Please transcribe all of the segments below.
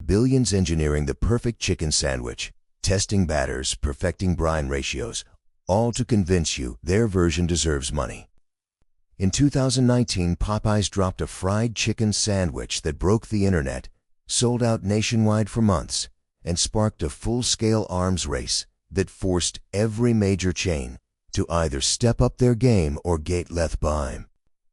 billions engineering the perfect chicken sandwich, testing batters, perfecting brine ratios, all to convince you their version deserves money. In 2019, Popeyes dropped a fried chicken sandwich that broke the internet, sold out nationwide for months, and sparked a full-scale arms race that forced every major chain to either step up their game or get left behind.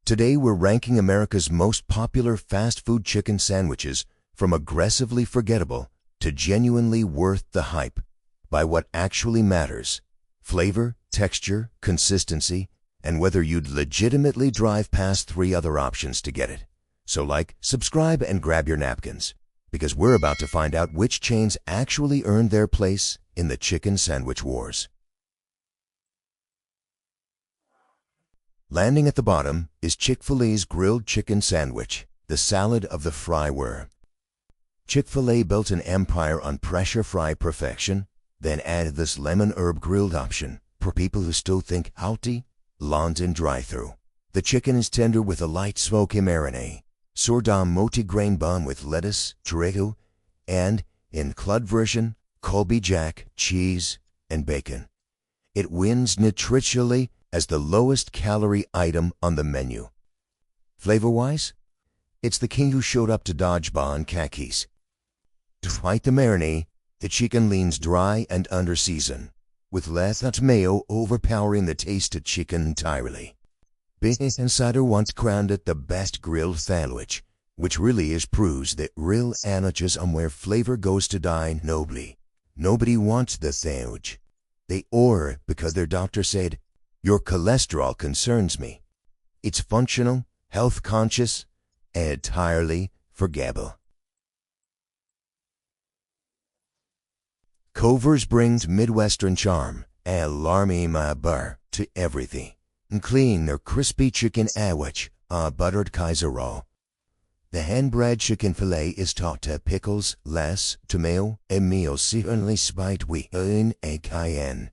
Today, we're ranking America's most popular fast food chicken sandwiches from aggressively forgettable to genuinely worth the hype by what actually matters: flavor, texture, consistency, and whether you'd legitimately drive past 3 other options to get it. So like, subscribe, and grab your napkins, because we're about to find out which chains actually earned their place in the chicken sandwich wars. Landing at the bottom is Chick-fil-A's grilled chicken sandwich, the salad of the fry-ware. Chick-fil-A built an empire on pressure fry perfection, then added this lemon herb grilled option for people who still think healthy, long and drive-through. The chicken is tender with a light smoky marinade, sourdough multi-grain bun with lettuce, chorizo, and, in club version, Colby Jack, cheese, and bacon. It wins nutritionally as the lowest calorie item on the menu. Flavor-wise, it's the king who showed up to dodgeball in khakis. To fight the marinade, the chicken leans dry and under-seasoned, with lettuce mayo overpowering the taste of chicken entirely. Business Insider once crowned it the best grilled sandwich, which really is proves that real sandwiches are where flavor goes to die nobly. Nobody wants the sandwich. They order because their doctor said, "Your cholesterol concerns me." It's functional, health-conscious, and entirely forgettable. Culver's brings Midwestern charm and alarming bar to everything, including their crispy chicken sandwich on buttered Kaiser roll. The hand-bread chicken fillet is topped to pickles, lettuce, tomato, and meal seasonally spiced with onion and cayenne.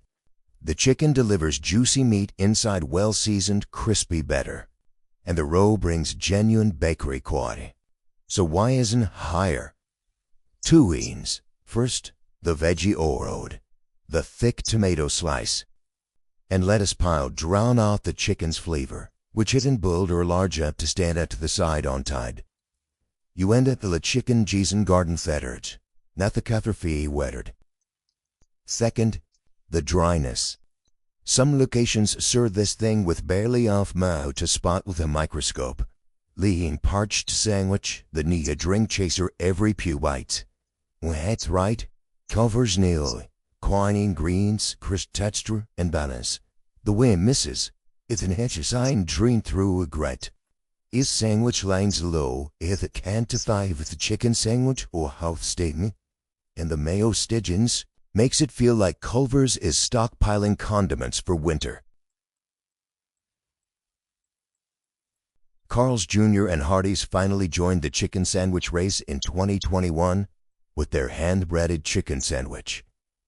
The chicken delivers juicy meat inside well-seasoned, crispy batter, and the roll brings genuine bakery quality. So why isn't higher? 2 reasons. First, the veggie overload, the thick tomato slice, and lettuce pile drown out the chicken's flavor, which isn't boiled or large enough to stand out to the side on tide. You end up with a chicken cheese and garden fettered, not the catherfee weathered. Second, the dryness. Some locations serve this thing with barely enough mayo to spot with a microscope, leaving parched sandwich that need a drink chaser every few bites. When that's right, Culver's nail, quinine greens, crisp texture, and balance. The way it misses, it's an exercise dream through regret. Is sandwich lines low if it can't tie with the chicken sandwich or health statement? And the mayo stitchings makes it feel like Culver's is stockpiling condiments for winter. Carl's Jr. and Hardee's finally joined the chicken sandwich race in 2021 with their hand-breaded chicken sandwich.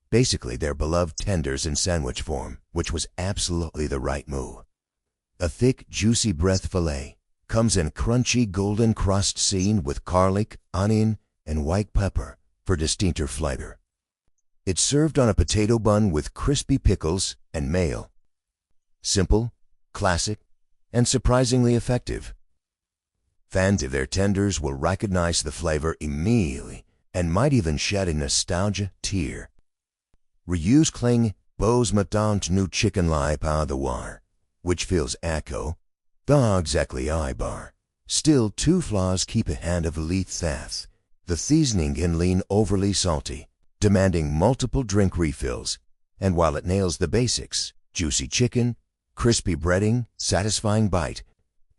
Basically their beloved tenders in sandwich form, which was absolutely the right move. A thick, juicy breast fillet comes in crunchy golden crust seasoned with garlic, onion, and white pepper for distincter flavor. It's served on a potato bun with crispy pickles and mayo. Simple, classic, and surprisingly effective. Fans of their tenders will recognize the flavor immediately and might even shed a nostalgia tear. Reuse cling Bose McDonald's new chicken lie par the wire, which feels echo, not exactly bar. Still, 2 flaws keep a hand of elite theft. The seasoning can lean overly salty, demanding multiple drink refills, and while it nails the basics, juicy chicken, crispy breading, satisfying bite,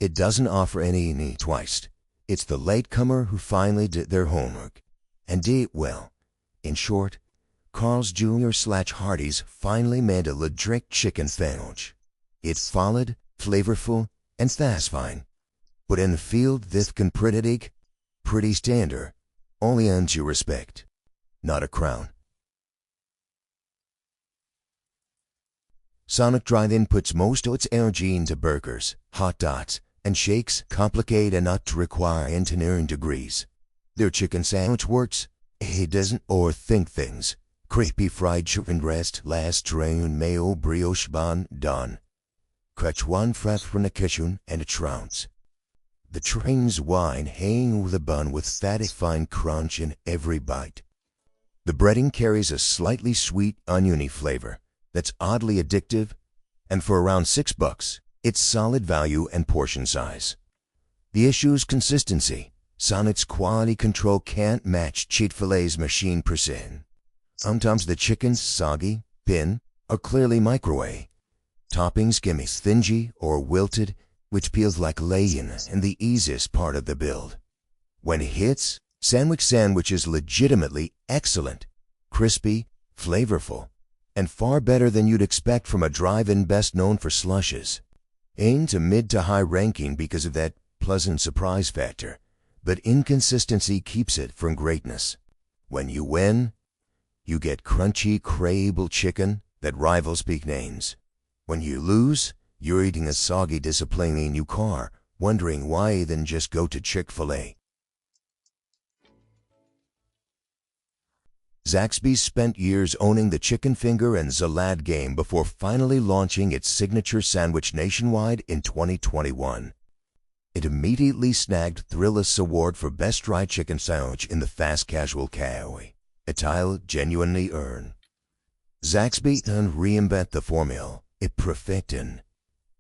it doesn't offer any twist. It's the latecomer who finally did their homework, and did it well. In short, Carl's Jr. / Hardee's finally made a legit chicken sandwich. It's solid, flavorful, and satisfying. But in the field, this can pretty standard, only earns you respect, not a crown. Sonic Drive-In puts most of its energy into burgers, hot dogs, and shakes, complicated enough to require engineering degrees. Their chicken sandwich works He doesn't overthink things. Crispy fried chicken breast, last train mayo brioche bun, done. Catch one fresh from the kitchen and a trounce. The train's wine hanging with the bun with fatty fine crunch in every bite. The breading carries a slightly sweet, oniony flavor that's oddly addictive, and for around $6, it's solid value and portion size. The issue is consistency. Sonnet's quality control can't match Chick-fil-A's machine precision. Sometimes the chicken's soggy, thin, or clearly microwave. Toppings can be stingy or wilted, which feels like laying in the easiest part of the build. When it hits, sandwich is legitimately excellent, crispy, flavorful, and far better than you'd expect from a drive-in best known for slushes. Aimed to mid to high ranking because of that pleasant surprise factor, but inconsistency keeps it from greatness. When you win, you get crunchy, craveable chicken that rivals big names. When you lose, you're eating a soggy, disappointing new car, wondering why then just go to Chick-fil-A. Zaxby's spent years owning the chicken finger and salad game before finally launching its signature sandwich nationwide in 2021. It immediately snagged Thrillist's award for Best Fried Chicken Sandwich in the fast casual category, a title genuinely earned. Zaxby didn't reinvent the formula, it perfected.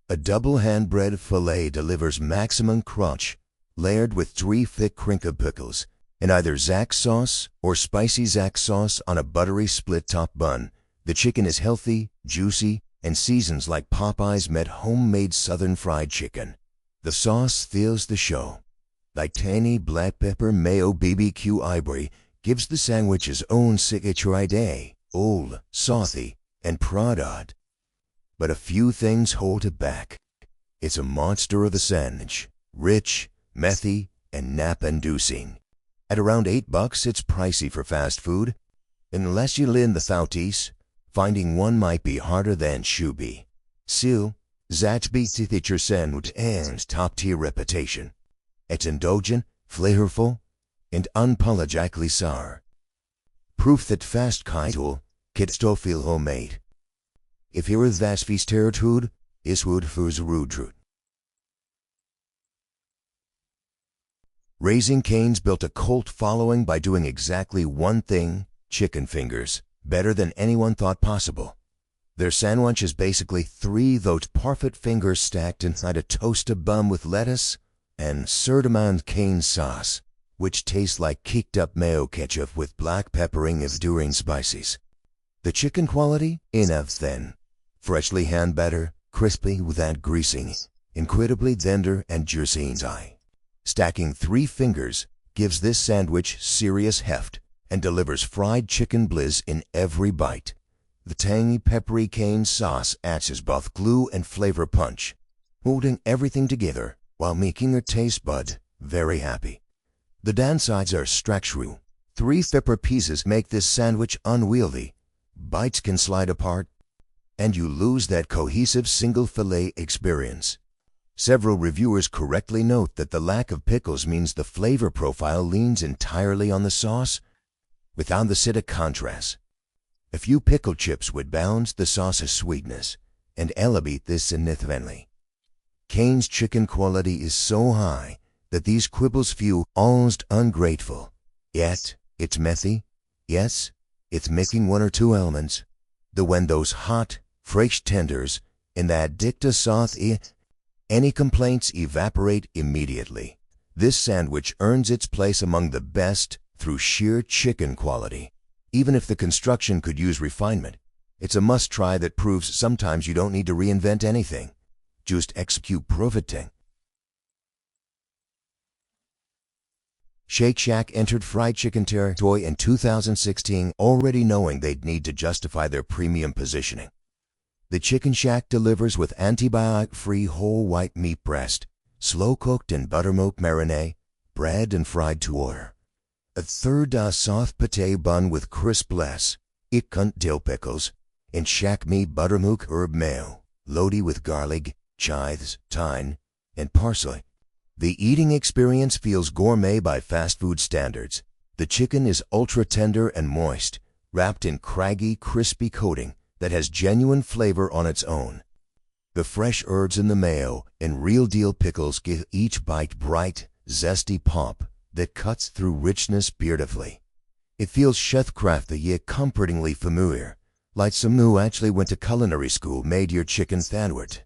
A double hand-bread fillet delivers maximum crunch, layered with 3 thick crinkle pickles, in either Zax sauce or spicy Zax sauce on a buttery split-top bun. The chicken is healthy, juicy, and seasons like Popeyes met homemade southern fried chicken. The sauce steals the show. Like tangy black pepper mayo BBQ ivory gives the sandwich its own signature idea, old, salty, and product. But a few things hold it back. It's a monster of a sandwich, rich, methy, and nap-inducing. At around $8, it's pricey for fast food. Unless you live in the Southeast, finding one might be harder than should be. Still, Zaxby's signature sandwich has top-tier reputation. It's indulgent, flavorful, and unapologetically sour. Proof that fast casual can still feel homemade. If you're with Zaxby's territory, it's wood for the road. Raising Cane's built a cult following by doing exactly one thing, chicken fingers, better than anyone thought possible. Their sandwich is basically 3 those perfect fingers stacked inside a toasted bun with lettuce and certain cane sauce, which tastes like kicked-up mayo ketchup with black peppering of enduring spices. The chicken quality? Enough thin. Freshly hand-battered, crispy without greasing, incredibly tender and juicy inside. Stacking 3 fingers gives this sandwich serious heft and delivers fried chicken bliss in every bite. The tangy, peppery cane sauce acts as both glue and flavor punch, holding everything together while making your taste bud very happy. The downsides are structural. 3 pepper pieces make this sandwich unwieldy. Bites can slide apart, and you lose that cohesive single fillet experience. Several reviewers correctly note that the lack of pickles means the flavor profile leans entirely on the sauce, without the acidic contrast. A few pickle chips would balance the sauce's sweetness and elevate this significantly. Cane's chicken quality is so high that these quibbles feel almost ungrateful. Yet, it's messy. Yes, it's missing 1 or 2 elements. When those hot, fresh tenders in that addictive sauce, any complaints evaporate immediately. This sandwich earns its place among the best through sheer chicken quality. Even if the construction could use refinement, it's a must-try that proves sometimes you don't need to reinvent anything. Just execute perfecting. Shake Shack entered fried chicken territory in 2016, already knowing they'd need to justify their premium positioning. The Chicken Shack delivers with antibiotic-free whole white meat breast, slow-cooked in buttermilk marinade, bread and fried to order. A third soft pate bun with crisp lettuce, piquant dill pickles, and shack meat buttermilk herb mayo, loaded with garlic, chives, thyme, and parsley. The eating experience feels gourmet by fast food standards, The chicken is ultra-tender and moist, wrapped in craggy, crispy coating that has genuine flavor on its own. The fresh herbs in the mayo and real-deal pickles give each bite bright, zesty pop that cuts through richness beautifully. It feels chef-crafty yet comfortingly familiar, like someone who actually went to culinary school made your chicken sandwich.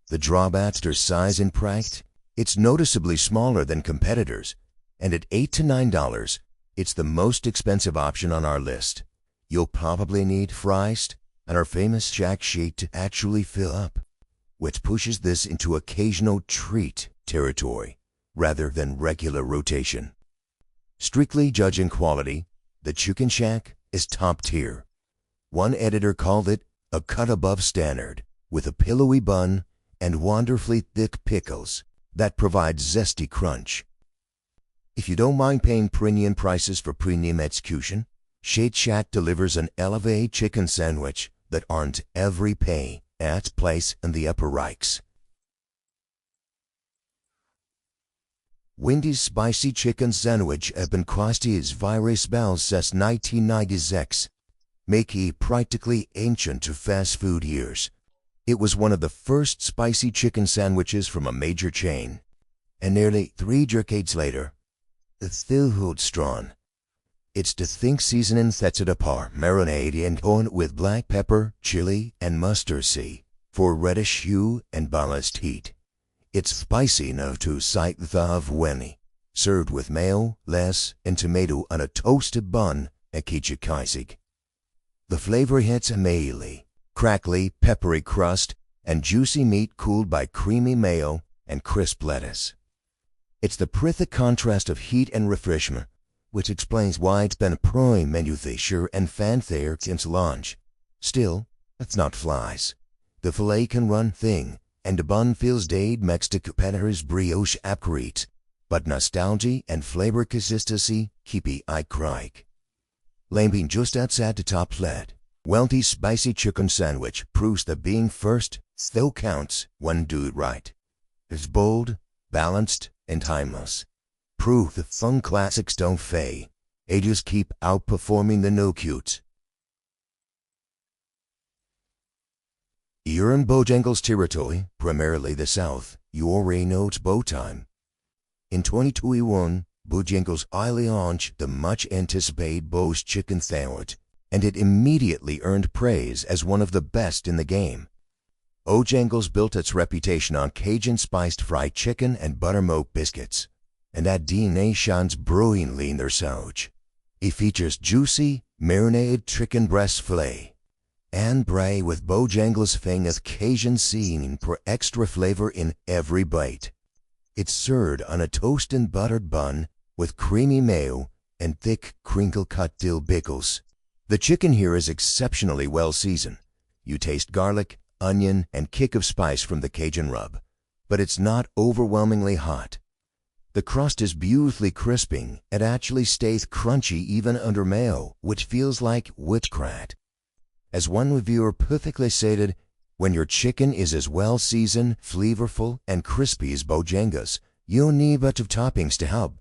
The drawbacks to size and price: it's noticeably smaller than competitors, and at $8 to $9, it's the most expensive option on our list. You'll probably need fries and our famous jack sheet to actually fill up, which pushes this into occasional treat territory rather than regular rotation. Strictly judging quality, the Chicken Shack is top tier. One editor called it a cut above standard, with a pillowy bun and wonderfully thick pickles that provide zesty crunch. If you don't mind paying premium prices for premium execution, Shake Shack delivers an elevated chicken sandwich that earns every pay at its place in the upper ranks. Wendy's spicy chicken sandwich has been crusty as virus bells since 1996, making it practically ancient to fast food years. It was one of the first spicy chicken sandwiches from a major chain, and nearly 3 decades later, it still holds strong. It's distinct seasoning sets it apart, marinated and corned with black pepper, chili, and mustard seed for reddish hue and balanced heat. It's spicy enough to excite the of Wendy, served with mayo, lettuce, and tomato on a toasted bun at Kichikaisig. The flavor hits immediately: crackly, peppery crust and juicy meat cooled by creamy mayo and crisp lettuce. It's the perfect contrast of heat and refreshment, which explains why it's been a prime menu feature and fanfare since launch. Still, it's not flies. The filet can run thin, and the bun feels dated next to competitors' brioche aperitifs, but nostalgia and flavor consistency keep it iconic. Landing just outside the top flat, Wendy's spicy chicken sandwich proves that being first still counts when do it right. It's bold, balanced, and timeless. Proof that fun classics don't fade. They just keep outperforming the no-cutes. You're in Bojangles territory, primarily the South. You already know it's bow time. In 2021, Bojangles highly launched the much-anticipated Bo's chicken sandwich, and it immediately earned praise as one of the best in the game. Bojangles built its reputation on Cajun-spiced fried chicken and buttermilk biscuits, and that DNA shines brilliantly in their sandwich. It features juicy, marinated chicken breast fillet and brie with Bojangles' famous Cajun seasoning for extra flavor in every bite. It's served on a toasted and buttered bun with creamy mayo and thick crinkle-cut dill pickles. The chicken here is exceptionally well seasoned. You taste garlic, onion, and kick of spice from the Cajun rub, but it's not overwhelmingly hot. The crust is beautifully crisping and actually stays crunchy even under mayo, which feels like witchcraft. As one reviewer perfectly stated, when your chicken is as well seasoned, flavorful, and crispy as Bojangles, you don't need much of toppings to help.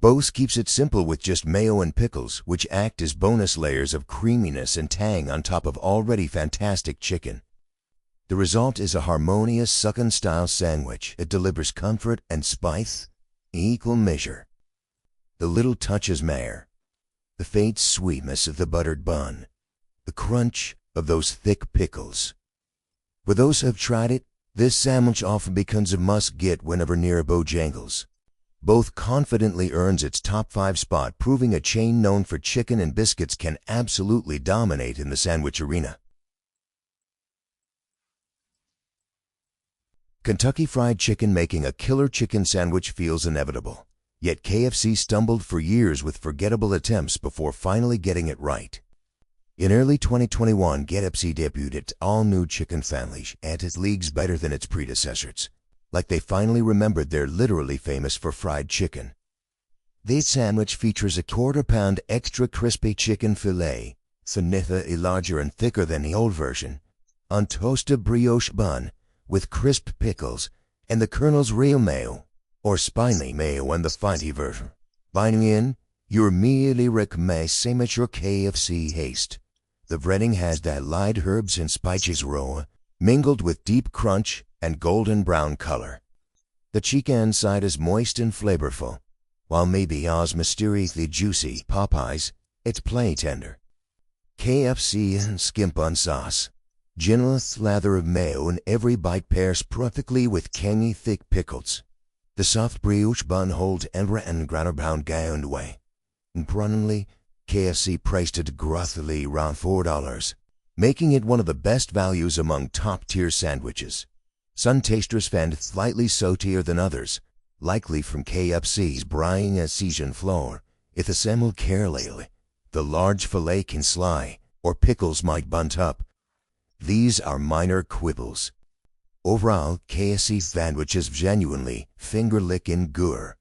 Bo's keeps it simple with just mayo and pickles, which act as bonus layers of creaminess and tang on top of already fantastic chicken. The result is a harmonious Southern-style sandwich that delivers comfort and spice in equal measure. The little touches matter: the faint sweetness of the buttered bun, the crunch of those thick pickles. For those who have tried it, this sandwich often becomes a must-get whenever near a Bojangles. Both confidently earns its top 5 spot, proving a chain known for chicken and biscuits can absolutely dominate in the sandwich arena. Kentucky Fried Chicken making a killer chicken sandwich feels inevitable, yet KFC stumbled for years with forgettable attempts before finally getting it right. In early 2021, KFC debuted its all-new chicken sandwich, and its leagues better than its predecessors, like they finally remembered they're literally famous for fried chicken. This sandwich features a quarter-pound extra crispy chicken fillet, significantly larger and thicker than the old version, on toasted brioche bun, with crisp pickles and the Colonel's real mayo, or spiny mayo on the fancy version. Biting in, You're immediately recommend same as your KFC haste. The breading has that light herbs and spices raw, mingled with deep crunch and golden brown color. The chicken inside is moist and flavorful, while maybe as mysteriously juicy Popeyes, it's plain tender. KFC and skimp on sauce. Generous lather of mayo and every bite pairs perfectly with tangy thick pickles. The soft brioche bun holds ember and ground gound way. Importantly, KFC priced it grossly around $4, making it one of the best values among top-tier sandwiches. Some tasters find it slightly saltier than others, likely from KFC's brine and seasoned flour. If assembled carefully, the large fillet can slide, or pickles might bunt up. These are minor quibbles. Overall, KFC sandwiches genuinely finger-licking good.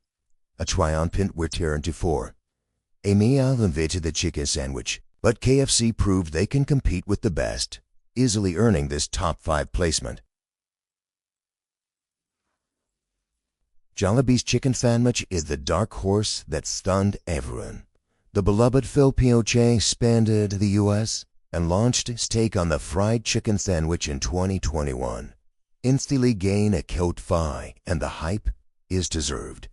A triumphant return to form. Amy elevated the chicken sandwich, but KFC proved they can compete with the best, easily earning this top 5 placement. Jollibee's chicken sandwich is the dark horse that stunned everyone. The beloved Filipino chain expanded the U.S. and launched its take on the fried chicken sandwich in 2021. Instantly gained a cult following, and the hype is deserved.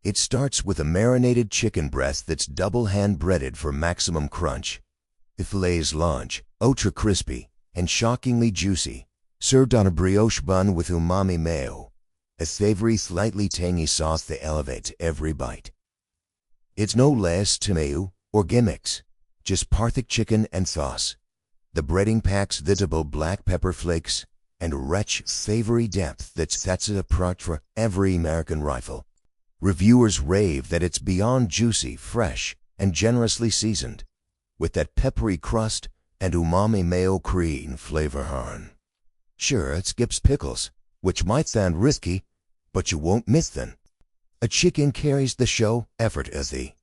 It starts with a marinated chicken breast that's double hand-breaded for maximum crunch. The filet is large, ultra-crispy, and shockingly juicy, served on a brioche bun with umami mayo, a savory, slightly tangy sauce that elevates every bite. It's no less tomato or gimmicks, just perfect chicken and sauce. The breading packs visible black pepper flakes and a rich, savory depth that sets it apart for every American rifle. Reviewers rave that it's beyond juicy, fresh, and generously seasoned, with that peppery crust and umami mayo cream flavor horn. Sure, it skips pickles, which might sound risky, but you won't miss them. A chicken carries the show effortlessly.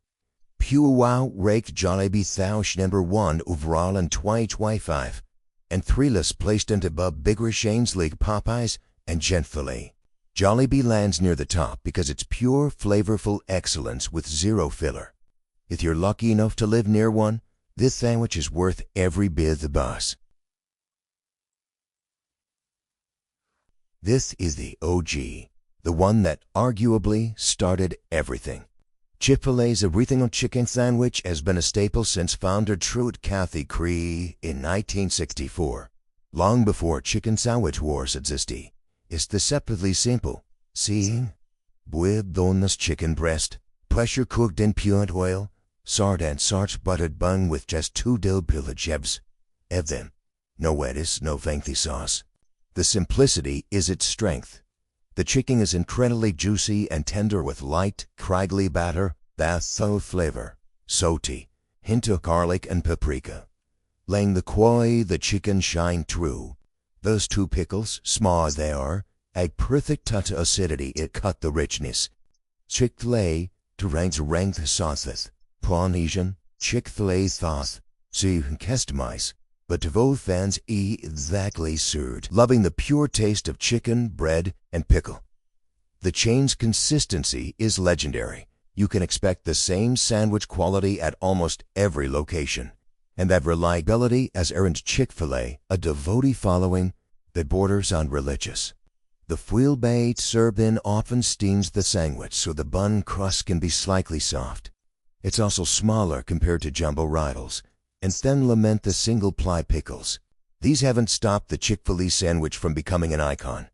Pure Wow raked Jollibee Thaush #1 overall in 2025, and 3 lists placed into above bigger chains like Popeyes and Chick-fil-A. Jollibee lands near the top because it's pure, flavorful excellence with zero filler. If you're lucky enough to live near one, this sandwich is worth every bit of the buzz. This is the OG, the one that arguably started everything. Chick-fil-A's Original Chicken Sandwich has been a staple since founder Truett Cathy Cree in 1964. Long before chicken sandwich wars existed, it's deceptively simple. See? With boneless chicken breast, pressure cooked in pure oil, salt and starch buttered bun with just 2 dill pillagevs. Of them, no lettuce, no fancy sauce. The simplicity is its strength. The chicken is incredibly juicy and tender with light, craggy batter, that subtle flavor, salty, hint of garlic and paprika. Letting the quality of the chicken shine through. Those 2 pickles, small as they are, add perfect touch of acidity it cut the richness. Chick-fil-A ranks ranked sauces, Polynesian, Chick-fil-A sauce, so you can customize. But devout fans eat exactly served, loving the pure taste of chicken, bread, and pickle. The chain's consistency is legendary. You can expect the same sandwich quality at almost every location. And that reliability has earned Chick-fil-A a devotee following that borders on religious. The fuel bait served in often steams the sandwich so the bun crust can be slightly soft. It's also smaller compared to jumbo rivals, and then lament the single-ply pickles. These haven't stopped the Chick-fil-A sandwich from becoming an icon.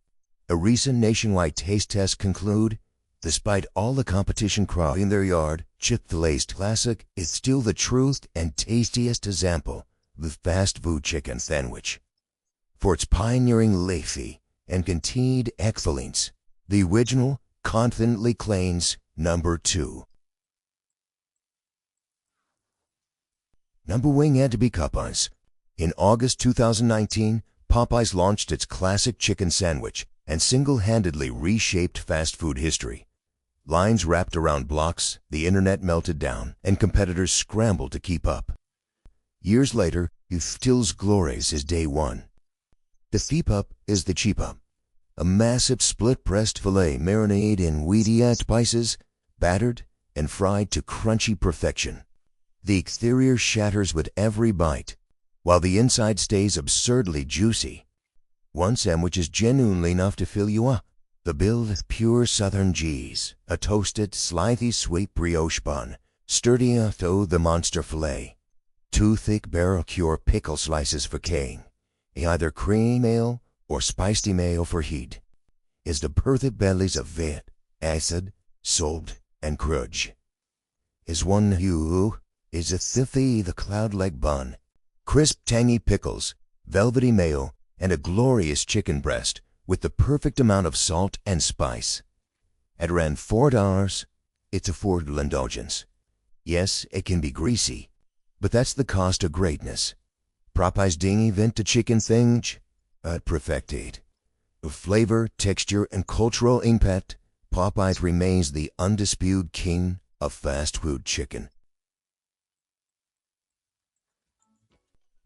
A recent nationwide taste test conclude, despite all the competition crowding their yard, Chick-fil-A's classic is still the truest and tastiest example of the fast food chicken sandwich. For its pioneering leafy and continued excellence, the original confidently claims number 2. Number one had to be Popeyes. In August 2019, Popeyes launched its classic chicken sandwich and single-handedly reshaped fast food history. Lines wrapped around blocks, the internet melted down, and competitors scrambled to keep up. Years later, it stills glories as day one. The Feep-Up is the Cheap-Up, a massive split-breast filet marinated in weedy spices, battered, and fried to crunchy perfection. The exterior shatters with every bite, while the inside stays absurdly juicy. One sandwich is genuinely enough to fill you up. The build, pure southern cheese, a toasted, slithy sweet brioche bun, sturdier though the monster filet, two thick barrel-cure pickle slices for king, either cream ale or spicy mayo for heat, is the perfect bellies of vet, acid, salt, and crudge. Is one you is a thiffy the cloud-like bun, crisp tangy pickles, velvety mayo, and a glorious chicken breast with the perfect amount of salt and spice. At around $4, it's affordable indulgence. Yes, it can be greasy, but that's the cost of greatness. Popeyes dingy vintage chicken thing perfected. Of flavor, texture, and cultural impact, Popeyes remains the undisputed king of fast food chicken.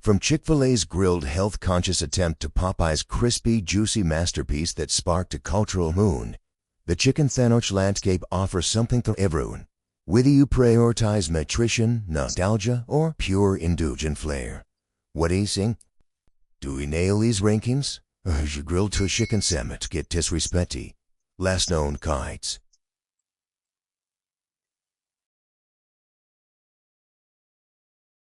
From Chick-fil-A's grilled health-conscious attempt to Popeye's crispy, juicy masterpiece that sparked a cultural moon, the chicken sandwich landscape offers something for everyone. Whether you prioritize nutrition, nostalgia, or pure indulgent flair. What do you think? Do we nail these rankings? Or is your grilled chicken sandwich get disrespecty? Last known kites.